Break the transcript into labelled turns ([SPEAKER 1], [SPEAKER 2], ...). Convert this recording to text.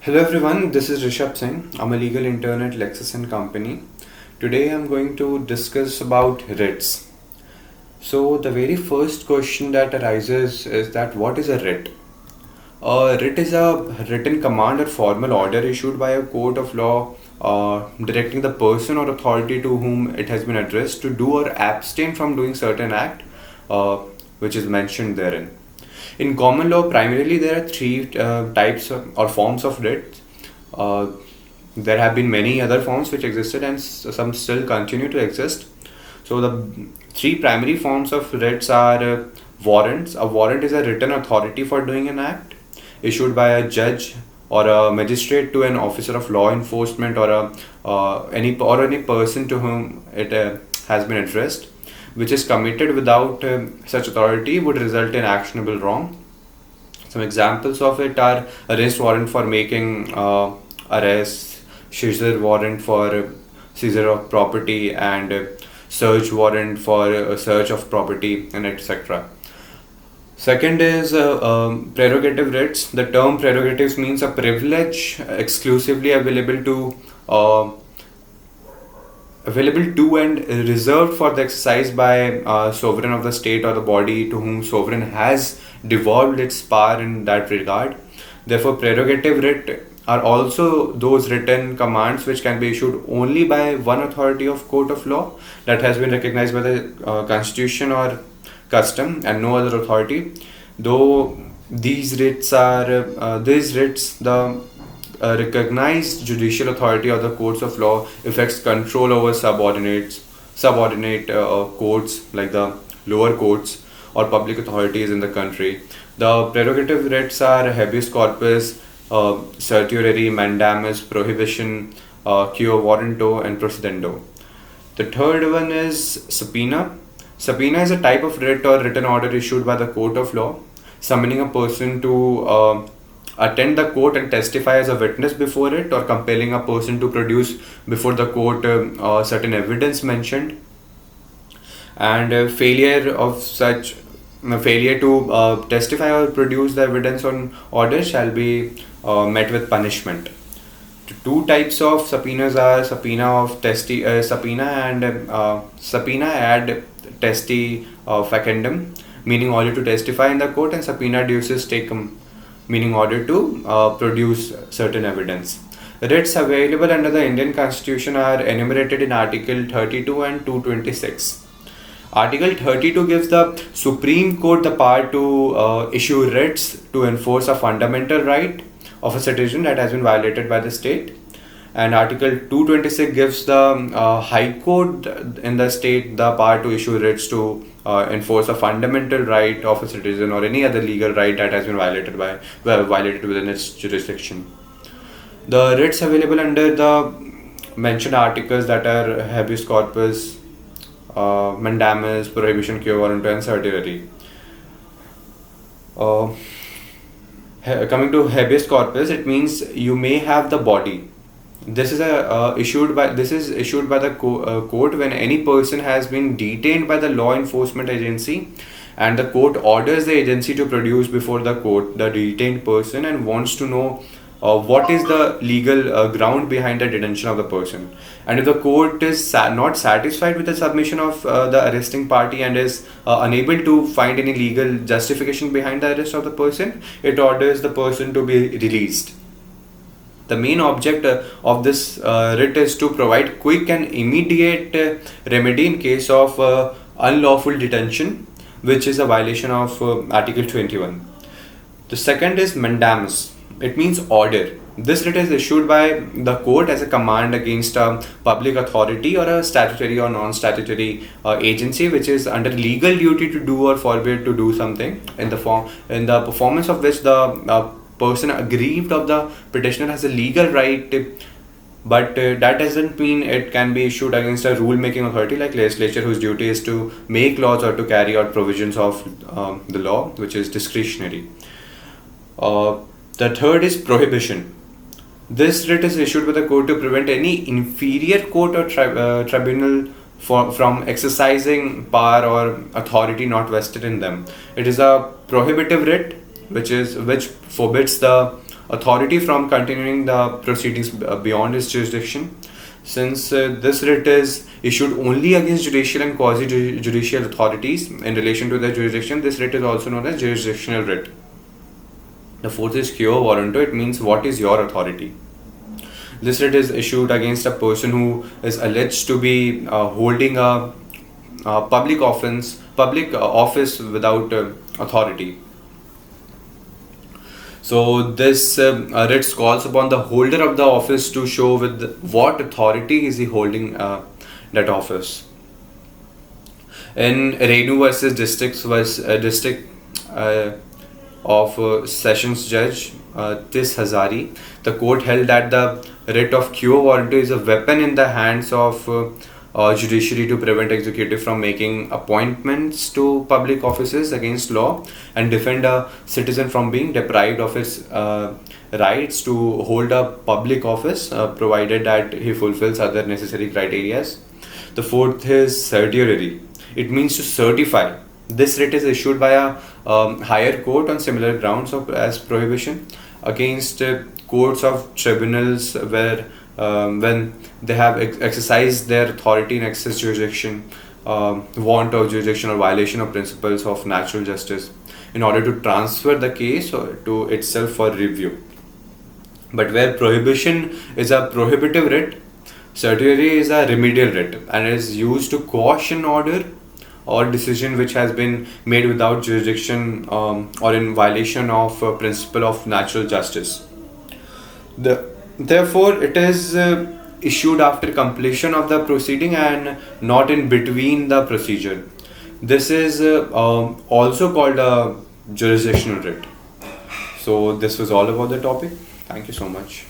[SPEAKER 1] Hello everyone, this is Rishabh Singh. I'm a legal intern at Lexis & Company. Today I'm going to discuss about writs. So the very first question that arises is that what is a writ? A writ is a written command or formal order issued by a court of law directing the person or authority to whom it has been addressed to do or abstain from doing certain act uh, which is mentioned therein. In common law, primarily there are three types or forms of writs. Uh, there have been many other forms which existed and some still continue to exist. So the three primary forms of writs are warrants. A warrant is a written authority for doing an act issued by a judge or a magistrate to an officer of law enforcement or any person to whom it has been addressed, which is committed without such authority would result in actionable wrong. Some examples of it are arrest warrant for making arrests, seizure warrant for seizure of property, and search warrant for search of property, and etc. Second is prerogative writs. The term prerogatives means a privilege exclusively uh, available to and reserved for the exercise by sovereign of the state or the body to whom sovereign has devolved its power in that regard. Therefore, prerogative writ are also those written commands which can be issued only by one authority of court of law that has been recognized by the constitution or custom and no other authority. Though these writs, the recognized judicial authority of the courts of law effects control over subordinate courts like the lower courts or public authorities in the country. The prerogative writs are habeas corpus, certiorari, mandamus, prohibition, quo warranto, and procedendo. The third one is subpoena. Subpoena is a type of writ or written order issued by the court of law, summoning a person to attend the court and testify as a witness before it, or compelling a person to produce before the court certain evidence mentioned. And failure to testify or produce the evidence on order shall be met with punishment. Two types of subpoenas are subpoena and subpoena ad testi facendum, meaning order to testify in the court, and subpoena ducis tecum, meaning order to produce certain evidence. Writs available under the Indian Constitution are enumerated in Article 32 and 226. Article 32 gives the Supreme Court the power to issue writs to enforce a fundamental right of a citizen that has been violated by the state. And Article 226 gives the High Court in the state the power to issue writs to enforce a fundamental right of a citizen or any other legal right that has been violated within its jurisdiction. The writs available under the mentioned articles that are habeas corpus, mandamus, prohibition, quo warranto, and certiorari. Coming to habeas corpus, it means you may have the body. This is issued by the court when any person has been detained by the law enforcement agency, and the court orders the agency to produce before the court the detained person and wants to know what is the legal ground behind the detention of the person. And if the court is not satisfied with the submission of the arresting party and is unable to find any legal justification behind the arrest of the person, it orders the person to be released. The main object of this writ is to provide quick and immediate remedy in case of unlawful detention, which is a violation of Article 21. The second is mandamus. It means order. This writ is issued by the court as a command against a public authority or a statutory or non-statutory agency which is under legal duty to do or forbid to do something in the performance of which the person aggrieved of the petitioner has a legal right, but that doesn't mean it can be issued against a rule-making authority like legislature, whose duty is to make laws or to carry out provisions of the law, which is discretionary. The third is prohibition. This writ is issued by the court to prevent any inferior court or tribunal from exercising power or authority not vested in them. It is a prohibitive writ which forbids the authority from continuing the proceedings beyond its jurisdiction. Since this writ is issued only against judicial and quasi-judicial authorities in relation to their jurisdiction, this writ is also known as jurisdictional writ. The fourth is quo warranto. It means what is your authority. This writ is issued against a person who is alleged to be holding a public office without authority. So this writ calls upon the holder of the office to show with what authority is he holding that office. In Renu versus district of Sessions Judge Tis Hazari, the court held that the writ of quo warranto is a weapon in the hands of judiciary to prevent executive from making appointments to public offices against law and defend a citizen from being deprived of his rights to hold a public office, provided that he fulfills other necessary criteria. The fourth is certiorari. It means to certify. This writ is issued by a higher court on similar grounds as prohibition against courts of tribunals where when they have exercised their authority in excess jurisdiction, want of jurisdiction or violation of principles of natural justice in order to transfer the case to itself for review. But where prohibition is a prohibitive writ, certiorari is a remedial writ and is used to quash an order or decision which has been made without jurisdiction or in violation of principle of natural justice. Therefore, it is issued after completion of the proceeding and not in between the procedure. This is also called a jurisdictional writ. So this was all about the topic. Thank you so much.